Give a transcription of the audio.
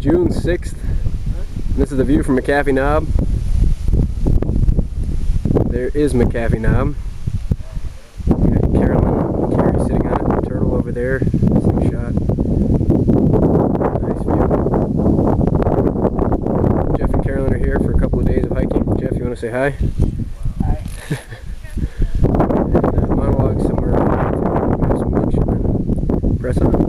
June 6th. This is the view from McAfee Knob. There is McAfee Knob. We got Carolyn and Carrie sitting on it. Turtle over there. Same shot. Nice view. Jeff and Carolyn are here for a couple of days of hiking. Jeff, you want to say hi? Hi. And monologue somewhere. Some lunch and then press on.